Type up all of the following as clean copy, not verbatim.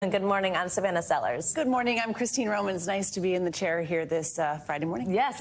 Good morning, I'm Savannah Sellers. Good morning, I'm Christine Romans. Nice to be in the chair here this Friday morning. Yes,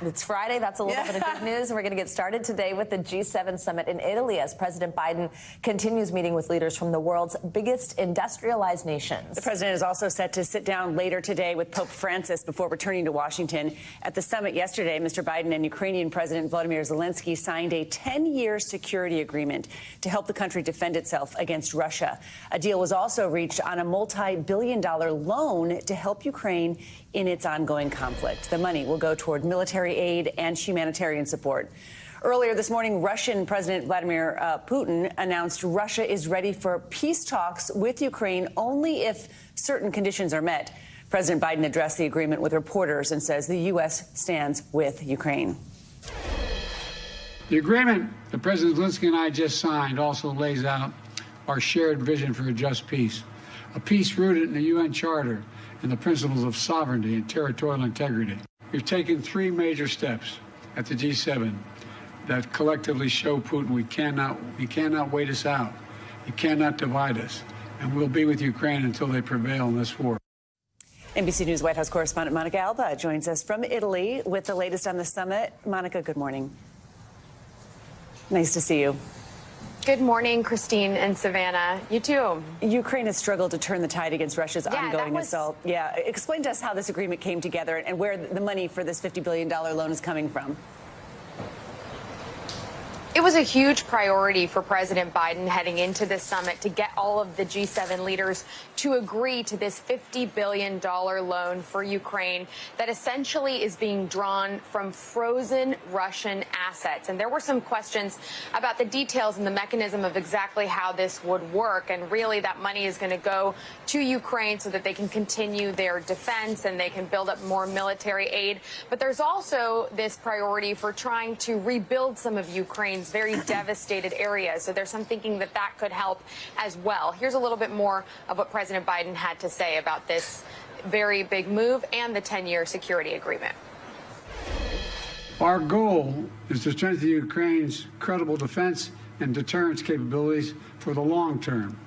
it's Friday. That's a little bit of good news. And we're going to get started today with the G7 summit in Italy as President Biden continues meeting with leaders from the world's biggest industrialized nations. The president is also set to sit down later today with Pope Francis before returning to Washington. At the summit yesterday, Mr. Biden and Ukrainian President Volodymyr Zelenskyy signed a 10-year security agreement to help the country defend itself against Russia. A deal was also reached on a multi-billion-dollar loan to help Ukraine in its ongoing conflict. The money will go toward military aid and humanitarian support. Earlier this morning, Russian President Vladimir Putin announced Russia is ready for peace talks with Ukraine only if certain conditions are met. President Biden addressed the agreement with reporters and says the U.S. stands with Ukraine. The agreement that President Zelenskyy and I just signed also lays out our shared vision for a just peace. A peace rooted in the UN Charter and the principles of sovereignty and territorial integrity. We've taken three major steps at the G7 that collectively show Putin we cannot wait us out. He cannot divide us. And we'll be with Ukraine until they prevail in this war. NBC News White House correspondent Monica Alba joins us from Italy with the latest on the summit. Monica, good morning. Nice to see you. Good morning, Christine and Savannah. You too. Ukraine has struggled to turn the tide against Russia's ongoing assault. Explain to us how this agreement came together and where the money for this $50 billion loan is coming from. It was a huge priority for President Biden heading into this summit to get all of the G7 leaders to agree to this $50 billion loan for Ukraine that essentially is being drawn from frozen Russian assets. And there were some questions about the details and the mechanism of exactly how this would work. And really, that money is going to go to Ukraine so that they can continue their defense and they can build up more military aid. But there's also this priority for trying to rebuild some of Ukraine's very devastated areas. So there's some thinking that that could help as well. Here's a little bit more of what President Biden had to say about this very big move and the 10-year security agreement. Our goal is to strengthen Ukraine's credible defense and deterrence capabilities for the long term.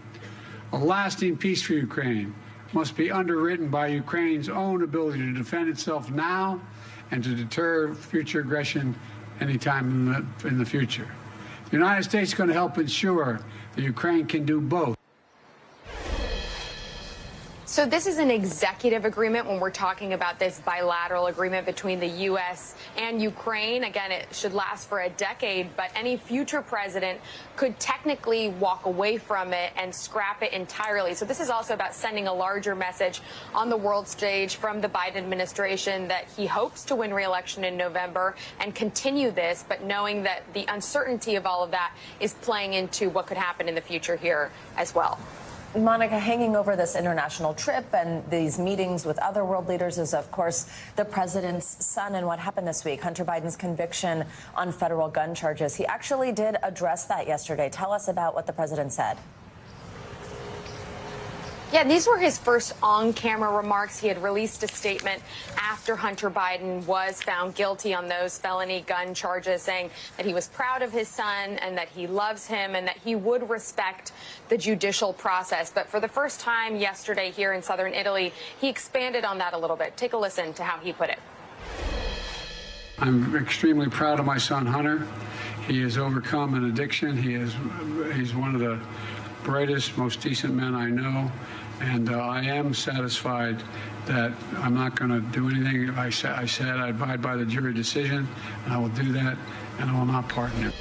A lasting peace for Ukraine must be underwritten by Ukraine's own ability to defend itself now and to deter future aggression anytime in the future. The United States is going to help ensure that Ukraine can do both. So this is an executive agreement when we're talking about this bilateral agreement between the U.S. and Ukraine. Again, it should last for a decade, but any future president could technically walk away from it and scrap it entirely. So this is also about sending a larger message on the world stage from the Biden administration that he hopes to win re-election in November and continue this, but knowing that the uncertainty of all of that is playing into what could happen in the future here as well. Monica, hanging over this international trip and these meetings with other world leaders is, of course, the president's son and what happened this week, Hunter Biden's conviction on federal gun charges. He actually did address that yesterday. Tell us about what the president said. Yeah, these were his first on-camera remarks. He had released a statement after Hunter Biden was found guilty on those felony gun charges, saying that he was proud of his son and that he loves him and that he would respect the judicial process. But for the first time yesterday here in southern Italy, he expanded on that a little bit. Take a listen to how he put it. I'm extremely proud of my son, Hunter. He has overcome an addiction. He's one of the brightest, most decent men I know, and I am satisfied that I'm not going to do anything. I said I abide by the jury decision, and I will do that, and I will not pardon him.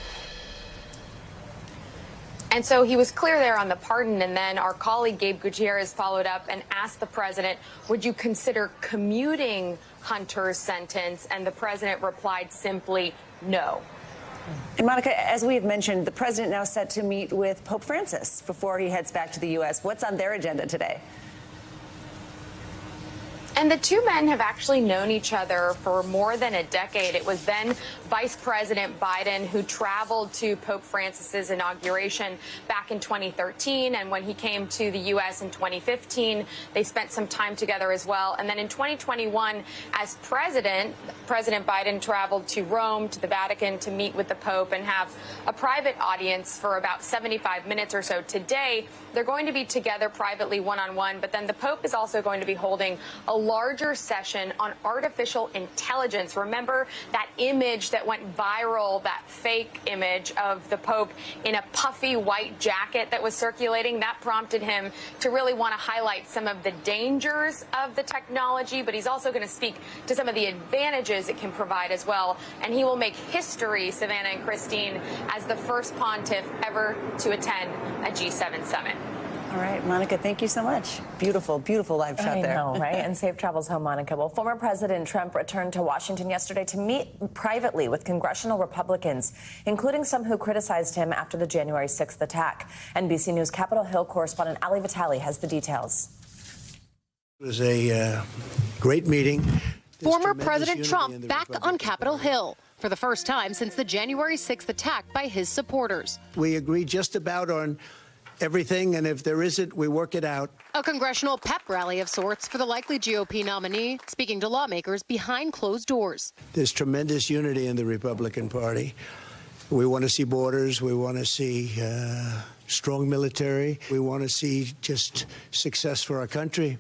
And so he was clear there on the pardon, and then our colleague Gabe Gutierrez followed up and asked the president, would you consider commuting Hunter's sentence? And the president replied simply, no. And Monica, as we have mentioned, the president now set to meet with Pope Francis before he heads back to the U.S. What's on their agenda today? And the two men have actually known each other for more than a decade. It was then Vice President Biden who traveled to Pope Francis's inauguration back in 2013. And when he came to the U.S. in 2015, they spent some time together as well. And then in 2021, as President Biden traveled to Rome, to the Vatican, to meet with the Pope and have a private audience for about 75 minutes or so. Today, they're going to be together privately one-on-one, but then the Pope is also going to be holding a larger session on artificial intelligence. Remember that image that went viral, that fake image of the Pope in a puffy white jacket that was circulating? That prompted him to really want to highlight some of the dangers of the technology, but he's also going to speak to some of the advantages it can provide as well. And he will make history, Savannah and Christine, as the first pontiff ever to attend a G7 summit. All right, Monica, thank you so much. Beautiful, beautiful live shot there. I know, right? And safe travels home, Monica. Well, former President Trump returned to Washington yesterday to meet privately with congressional Republicans, including some who criticized him after the January 6th attack. NBC News Capitol Hill correspondent Ali Vitale has the details. It was a great meeting. Former President Trump back on Capitol Hill for the first time since the January 6th attack by his supporters. We agree just about on everything, and if there isn't, we work it out. A congressional pep rally of sorts for the likely GOP nominee, speaking to lawmakers behind closed doors. There's tremendous unity in the Republican Party. We want to see borders. We want to see strong military. We want to see just success for our country.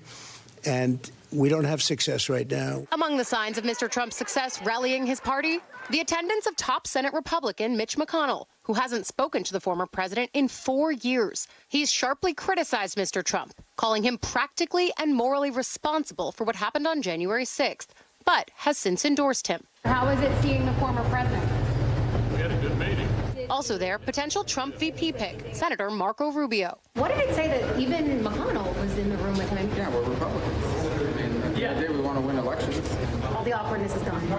And we don't have success right now. Among the signs of Mr. Trump's success rallying his party, the attendance of top Senate Republican Mitch McConnell, who hasn't spoken to the former president in 4 years. He's sharply criticized Mr. Trump, calling him practically and morally responsible for what happened on January 6th, but has since endorsed him. How is it seeing the former president? We had a good meeting. Also there, potential Trump VP pick, Senator Marco Rubio. What did it say that even McConnell was in the room with him? Yeah, we're Republicans. Yeah, we want to win elections. All the awkwardness is gone. I mean,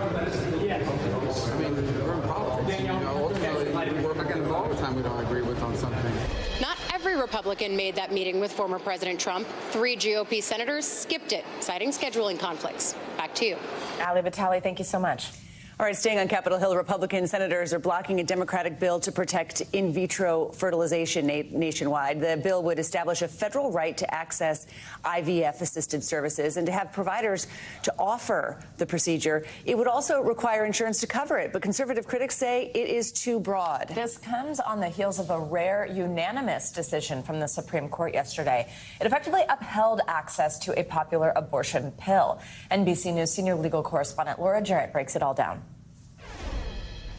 we're in politics. You know, ultimately, we work against all the time we don't agree with on something. Not every Republican made that meeting with former President Trump. 3 GOP senators skipped it, citing scheduling conflicts. Back to you. Ali Vitale, thank you so much. All right, staying on Capitol Hill, Republican senators are blocking a Democratic bill to protect in vitro fertilization nationwide. The bill would establish a federal right to access IVF-assisted services and to have providers to offer the procedure. It would also require insurance to cover it, but conservative critics say it is too broad. This comes on the heels of a rare unanimous decision from the Supreme Court yesterday. It effectively upheld access to a popular abortion pill. NBC News senior legal correspondent Laura Jarrett breaks it all down.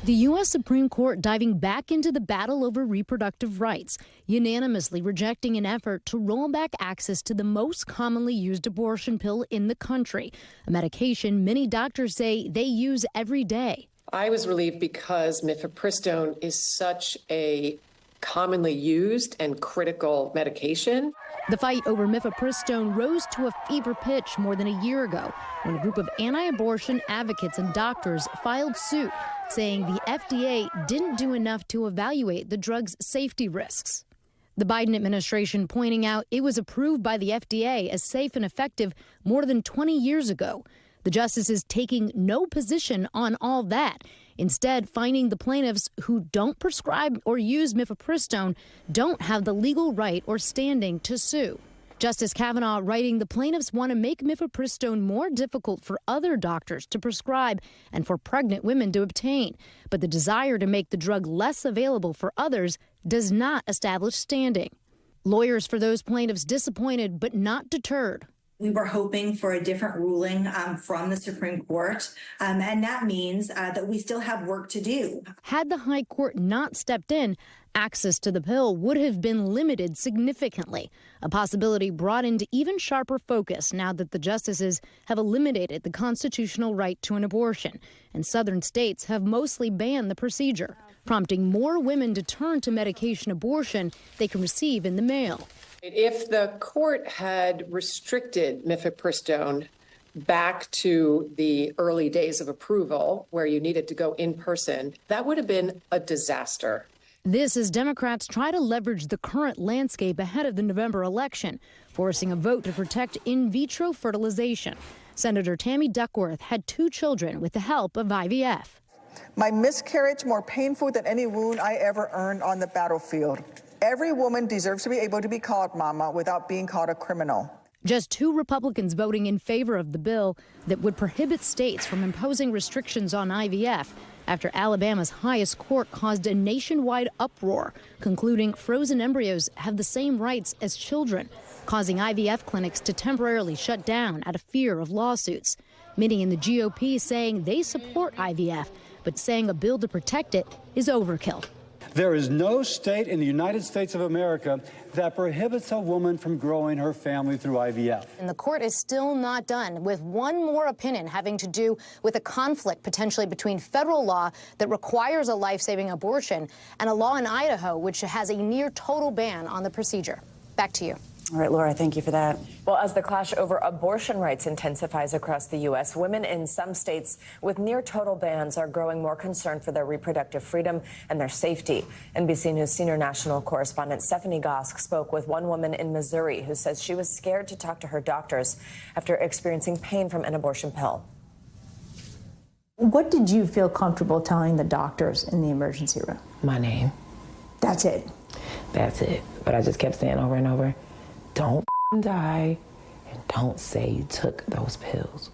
The U.S. Supreme Court diving back into the battle over reproductive rights, unanimously rejecting an effort to roll back access to the most commonly used abortion pill in the country, a medication many doctors say they use every day. I was relieved because mifepristone is such a commonly used and critical medication. The fight over mifepristone rose to a fever pitch more than a year ago when a group of anti-abortion advocates and doctors filed suit, saying the FDA didn't do enough to evaluate the drug's safety risks. The Biden administration pointing out it was approved by the FDA as safe and effective more than 20 years ago. The justices taking no position on all that, instead finding the plaintiffs who don't prescribe or use mifepristone don't have the legal right or standing to sue. Justice Kavanaugh writing the plaintiffs want to make mifepristone more difficult for other doctors to prescribe and for pregnant women to obtain. But the desire to make the drug less available for others does not establish standing. Lawyers for those plaintiffs disappointed but not deterred. We were hoping for a different ruling from the Supreme Court, and that means that we still have work to do. Had the High Court not stepped in, access to the pill would have been limited significantly, a possibility brought into even sharper focus now that the justices have eliminated the constitutional right to an abortion, and southern states have mostly banned the procedure, prompting more women to turn to medication abortion they can receive in the mail. If the court had restricted mifepristone back to the early days of approval, where you needed to go in person, that would have been a disaster. This as Democrats try to leverage the current landscape ahead of the November election, forcing a vote to protect in vitro fertilization. Senator Tammy Duckworth had 2 children with the help of IVF. My miscarriage more painful than any wound I ever earned on the battlefield. Every woman deserves to be able to be called mama without being called a criminal. Just 2 Republicans voting in favor of the bill that would prohibit states from imposing restrictions on IVF after Alabama's highest court caused a nationwide uproar, concluding frozen embryos have the same rights as children, causing IVF clinics to temporarily shut down out of fear of lawsuits. Many in the GOP saying they support IVF, but saying a bill to protect it is overkill. There is no state in the United States of America that prohibits a woman from growing her family through IVF. And the court is still not done, with one more opinion having to do with a conflict potentially between federal law that requires a life-saving abortion and a law in Idaho which has a near total ban on the procedure. Back to you. All right, Laura, thank you for that. Well, as the clash over abortion rights intensifies across the U.S., women in some states with near total bans are growing more concerned for their reproductive freedom and their safety. NBC News senior national correspondent Stephanie Gosk spoke with one woman in Missouri who says she was scared to talk to her doctors after experiencing pain from an abortion pill. What did you feel comfortable telling the doctors in the emergency room? My name. That's it? That's it. But I just kept saying over and over, don't die, and don't say you took those pills.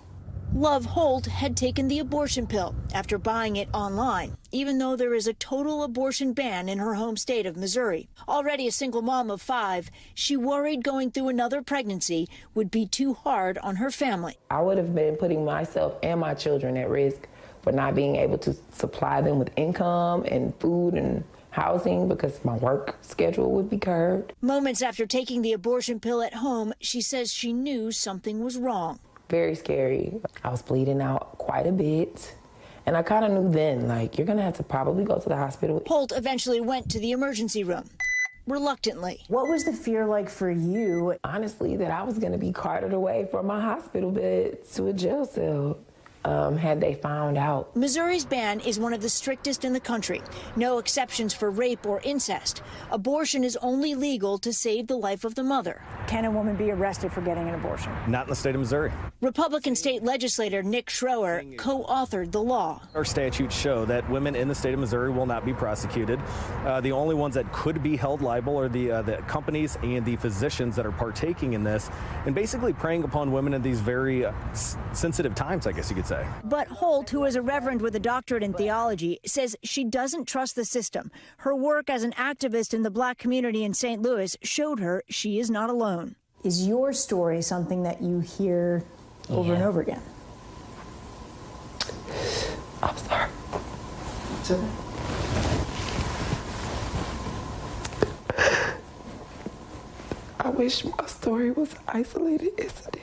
Love Holt had taken the abortion pill after buying it online, even though there is a total abortion ban in her home state of Missouri. Already a single mom of 5, she worried going through another pregnancy would be too hard on her family. I would have been putting myself and my children at risk for not being able to supply them with income and food and housing because my work schedule would be curbed. Moments after taking the abortion pill at home, she says she knew something was wrong. Very scary. I was bleeding out quite a bit. And I kind of knew then, like, you're going to have to probably go to the hospital. Holt eventually went to the emergency room, reluctantly. What was the fear like for you? Honestly, that I was going to be carted away from my hospital bed to a jail cell. Had they found out. Missouri's ban is one of the strictest in the country. No exceptions for rape or incest. Abortion is only legal to save the life of the mother. Can a woman be arrested for getting an abortion? Not in the state of Missouri. Republican state legislator Nick Schroer co-authored the law. Our statutes show that women in the state of Missouri will not be prosecuted. The only ones that could be held liable are the companies and the physicians that are partaking in this and basically preying upon women in these very sensitive times, I guess you could say. But Holt, who is a reverend with a doctorate in theology, says she doesn't trust the system. Her work as an activist in the black community in St. Louis showed her she is not alone. Is your story something that you hear over and over again? I'm sorry. It's okay. I wish my story was an isolated incident.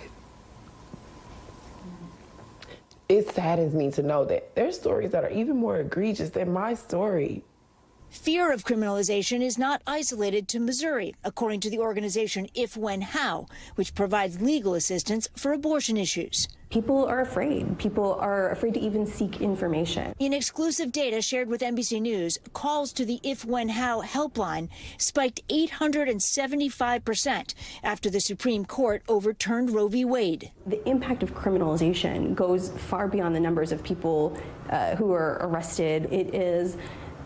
It saddens me to know that there's stories that are even more egregious than my story. Fear of criminalization is not isolated to Missouri, according to the organization If, When, How, which provides legal assistance for abortion issues. People are afraid. People are afraid to even seek information. In exclusive data shared with NBC News, calls to the If, When, How helpline spiked 875% after the Supreme Court overturned Roe v. Wade. The impact of criminalization goes far beyond the numbers of people who are arrested. It is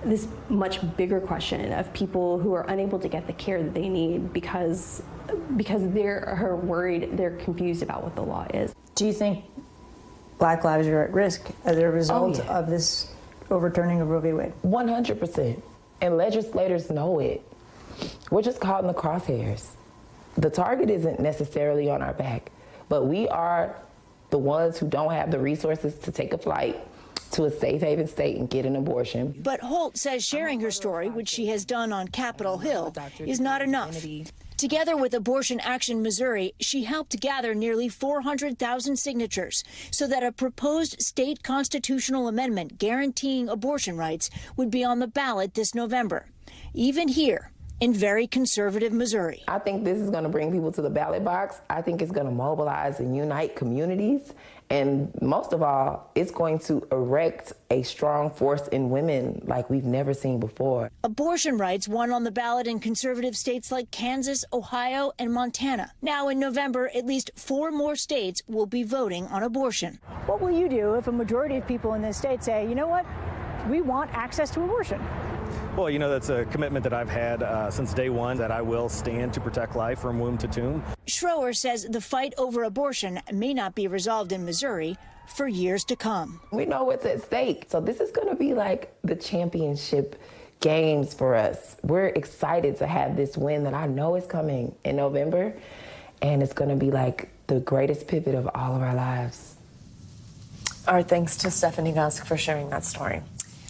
this much bigger question of people who are unable to get the care that they need because they're worried, they're confused about what the law is. Do you think Black lives are at risk as a result of this overturning of Roe v. Wade? 100%. And legislators know it. We're just caught in the crosshairs. The target isn't necessarily on our back, but we are the ones who don't have the resources to take a flight to a safe haven state and get an abortion. But Holt says sharing her story, which she has done on Capitol Hill, is not enough. Together with Abortion Action Missouri, she helped gather nearly 400,000 signatures so that a proposed state constitutional amendment guaranteeing abortion rights would be on the ballot this November. Even here, in very conservative Missouri. I think this is going to bring people to the ballot box. I think it's going to mobilize and unite communities. And most of all, it's going to erect a strong force in women like we've never seen before. Abortion rights won on the ballot in conservative states like Kansas, Ohio, and Montana. Now in November, at least 4 more states will be voting on abortion. What will you do if a majority of people in this state say, you know what, we want access to abortion? Well, you know, that's a commitment that I've had since day one, that I will stand to protect life from womb to tomb. Schroer says the fight over abortion may not be resolved in Missouri for years to come. We know what's at stake. So this is going to be like the championship games for us. We're excited to have this win that I know is coming in November. And it's going to be like the greatest pivot of all of our lives. Our thanks to Stephanie Gusk for sharing that story.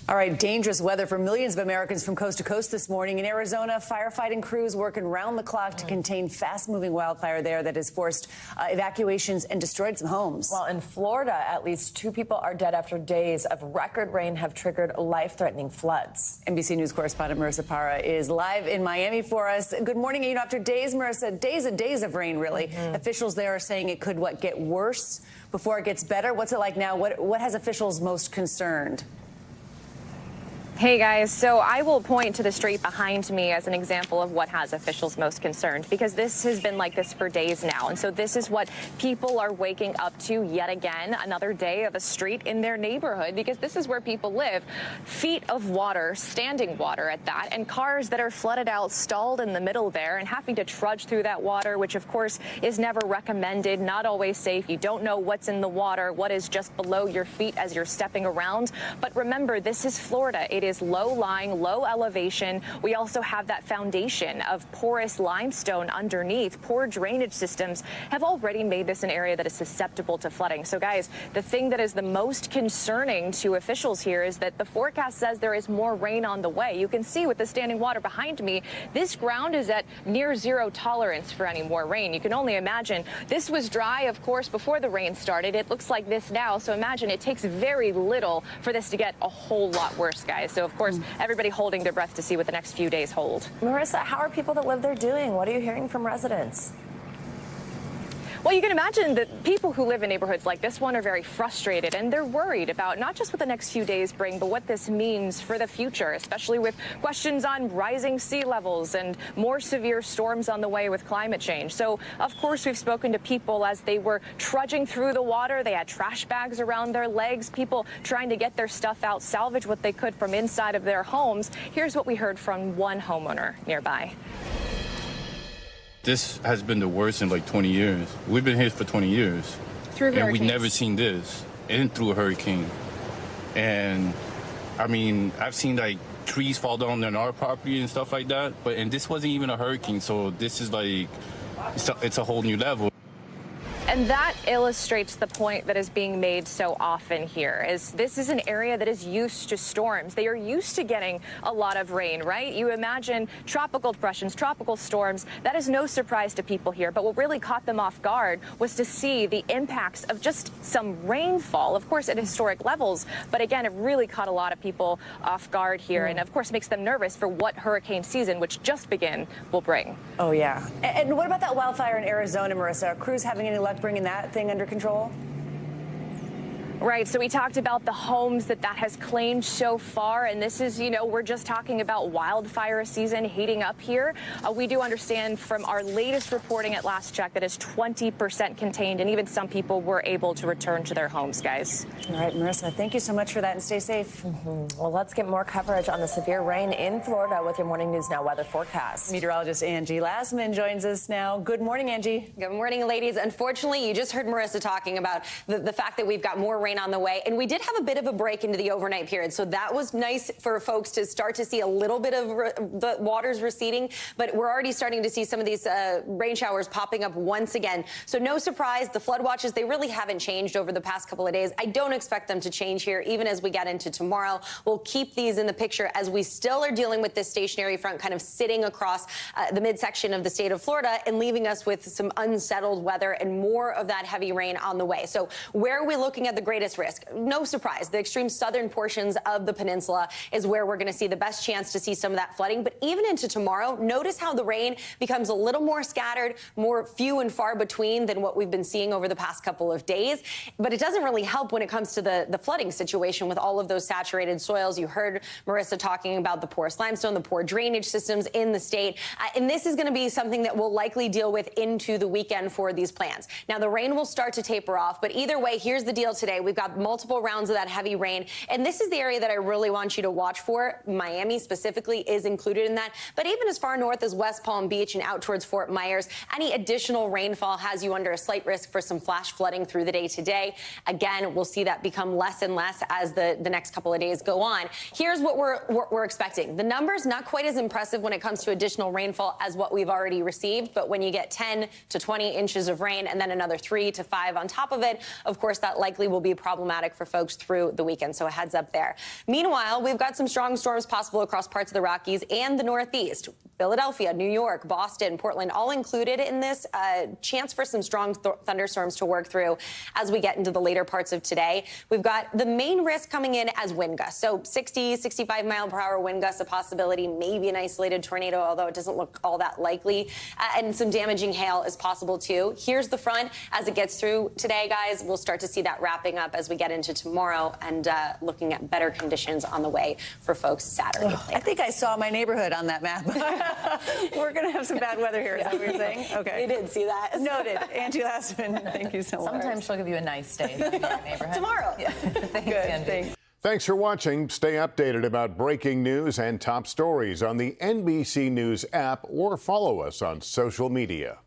All right, dangerous weather for millions of Americans from coast to coast this morning. In Arizona, firefighting crews working round the clock to contain fast-moving wildfire there that has forced evacuations and destroyed some homes. Well, in Florida, at least 2 people are dead after days of record rain have triggered life-threatening floods. NBC News correspondent Marissa Parra is live in Miami for us. Good morning. You know, after days, Marissa, days and days of rain, really. Officials there are saying it could, get worse before it gets better. What's it like now? What has officials most concerned? Hey guys, so I will point to the street behind me as an example of what has officials most concerned, because this has been like this for days now. And so this is what people are waking up to yet again, another day of a street in their neighborhood, because this is where people live. Feet of water, standing water at that, and cars that are flooded out, stalled in the middle there and having to trudge through that water, which of course is never recommended, not always safe. You don't know what's in the water, what is just below your feet as you're stepping around. But remember, this is Florida. It is low-lying, low elevation. We also have that foundation of porous limestone underneath. Poor drainage systems have already made this an area that is susceptible to flooding. So guys, the thing that is the most concerning to officials here is that the forecast says there is more rain on the way. You can see with the standing water behind me, this ground is at near zero tolerance for any more rain. You can only imagine. This was dry, of course, before the rain started. It looks like this now. So imagine it takes very little for this to get a whole lot worse, guys. So of course, everybody holding their breath to see what the next few days hold. Marissa, how are people that live there doing? What are you hearing from residents? Well, you can imagine that people who live in neighborhoods like this one are very frustrated, and they're worried about not just what the next few days bring, but what this means for the future, especially with questions on rising sea levels and more severe storms on the way with climate change. So, of course, we've spoken to people as they were trudging through the water. They had trash bags around their legs, people trying to get their stuff out, salvage what they could from inside of their homes. Here's what we heard from one homeowner nearby. This has been the worst in like 20 years. We've been here for 20 years. Through hurricanes. And we've never seen this, and through a hurricane. And I mean, I've seen like trees fall down on our property and stuff like that, and this wasn't even a hurricane, so this is like, it's a whole new level. And that illustrates the point that is being made so often here, is this is an area that is used to storms. They are used to getting a lot of rain, right? You imagine tropical depressions, tropical storms. That is no surprise to people here. But what really caught them off guard was to see the impacts of just some rainfall, of course, at historic levels. But again, it really caught a lot of people off guard here, and of course makes them nervous for what hurricane season, which just began, will bring. Oh, yeah. And what about that wildfire in Arizona, Marissa? Are crews having any luck bringing that thing under control? Right. So we talked about the homes that has claimed so far. And this is, you know, we're just talking about wildfire season heating up here. We do understand from our latest reporting at last check that is 20% contained. And even some people were able to return to their homes, guys. All right, Marissa, thank you so much for that, and stay safe. Well, let's get more coverage on the severe rain in Florida with your Morning News Now weather forecast. Meteorologist Angie Lassman joins us now. Good morning, Angie. Good morning, ladies. Unfortunately, you just heard Marissa talking about the fact that we've got more rain on the way, and we did have a bit of a break into the overnight period, so that was nice for folks to start to see a little bit of the waters receding, but we're already starting to see some of these rain showers popping up once again. So no surprise, the flood watches, they really haven't changed over the past couple of days. I don't expect them to change here even as we get into tomorrow. We'll keep these in the picture as we still are dealing with this stationary front kind of sitting across the midsection of the state of Florida and leaving us with some unsettled weather and more of that heavy rain on the way. So where are we looking at the great greatest risk. No surprise, the extreme southern portions of the peninsula is where we're going to see the best chance to see some of that flooding. But even into tomorrow, notice how the rain becomes a little more scattered, more few and far between than what we've been seeing over the past couple of days. But it doesn't really help when it comes to the flooding situation with all of those saturated soils. You heard Marissa talking about the porous limestone, the poor drainage systems in the state. And this is going to be something that we'll likely deal with into the weekend for these plans. Now, the rain will start to taper off, but either way, here's the deal today. We've got multiple rounds of that heavy rain, and this is the area that I really want you to watch for. Miami specifically is included in that, but even as far north as West Palm Beach and out towards Fort Myers, any additional rainfall has you under a slight risk for some flash flooding through the day today. Again, we'll see that become less and less as the next couple of days go on. Here's what we're expecting. The numbers not quite as impressive when it comes to additional rainfall as what we've already received, but when you get 10 to 20 inches of rain and then another 3 to 5 on top of it, of course, that likely will be problematic for folks through the weekend. So a heads up there. Meanwhile, we've got some strong storms possible across parts of the Rockies and the Northeast. Philadelphia, New York, Boston, Portland, all included in this. Chance for some strong thunderstorms to work through as we get into the later parts of today. We've got the main risk coming in as wind gusts. So 60, 65 mile per hour wind gusts, a possibility, maybe an isolated tornado, although it doesn't look all that likely. And some damaging hail is possible too. Here's the front as it gets through today, guys. We'll start to see that wrapping up as we get into tomorrow and looking at better conditions on the way for folks Saturday. I think I saw my neighborhood on that map. We're going to have some bad weather here, is that what you're saying? Okay. You did see that. Noted. Angie Lastman, thank you so much. Sometimes she'll give you a nice day in your neighborhood. Tomorrow. Yeah. Thanks, Good. Angie. Thanks. Thanks for watching. Stay updated about breaking news and top stories on the NBC News app or follow us on social media.